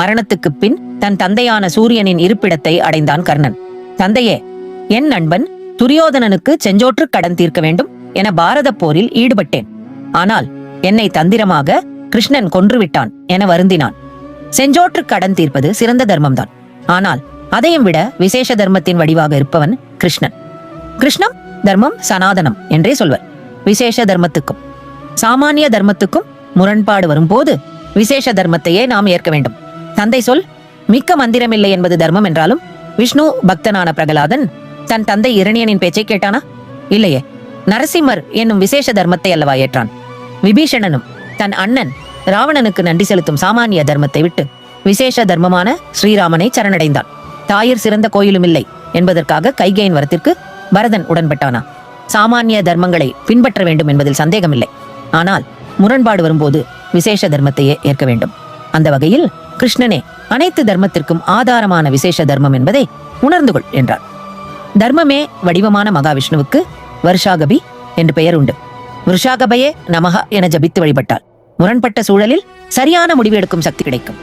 மரணத்துக்குப் பின் தன் தந்தையான சூரியனின் இருப்பிடத்தை அடைந்தான் கர்ணன். தந்தையே, என் நண்பன் துரியோதனனுக்கு செஞ்சோற்று கடன் தீர்க்க வேண்டும் என பாரத போரில் ஈடுபட்டேன். ஆனால் என்னை தந்திரமாக கிருஷ்ணன் கொன்றுவிட்டான் என வருந்தினான். செஞ்சோற்று கடன் தீர்ப்பது சிறந்த தர்மம்தான். ஆனால் அதையும் விட விசேஷ தர்மத்தின் வடிவாக இருப்பவன் கிருஷ்ணன். கிருஷ்ணம் தர்மம் சனாதனம் என்றே சொல்வர். விசேஷ தர்மத்துக்கும் சாமானிய தர்மத்துக்கும் முரண்பாடு வரும்போது விசேஷ தர்மத்தையே நாம் ஏற்க வேண்டும். தந்தை சொல் மிக்க மந்திரமில்லை என்பது தர்மம் என்றாலும் விஷ்ணு பக்தனான பிரகலாதன் தன் தந்தை இரணியனின் பேச்சை கேட்டானா? இல்லையே. நரசிம்மர் என்னும் விசேஷ தர்மத்தை அல்லவா ஏற்றான். விபீஷணனும் தன் அண்ணன் ராவணனுக்கு நன்றி செலுத்தும் சாமானிய தர்மத்தை விட்டு விசேஷ தர்மமான ஸ்ரீராமனை சரணடைந்தான். தாயிற் சிறந்த கோயிலும் இல்லை என்பதற்காக கைகேயின் வரத்திற்கு பரதன் உடன்பட்டானா? சாமானிய தர்மங்களை பின்பற்ற வேண்டும் என்பதில் சந்தேகமில்லை. ஆனால் முரண்பாடு வரும்போது விசேஷ தர்மத்தையே ஏற்க வேண்டும். அந்த வகையில் கிருஷ்ணனே அனைத்து தர்மத்திற்கும் ஆதாரமான விசேஷ தர்மம் என்பதை உணர்ந்து கொள் என்றார். தர்மமே வடிவமான மகாவிஷ்ணுவுக்கு வருஷாகபி என்று பெயர் உண்டு. விருஷாகபையே நமஹ என ஜபித்து வழிபட்டால் முரண்பட்ட சூழலில் சரியான முடிவு எடுக்கும் சக்தி கிடைக்கும்.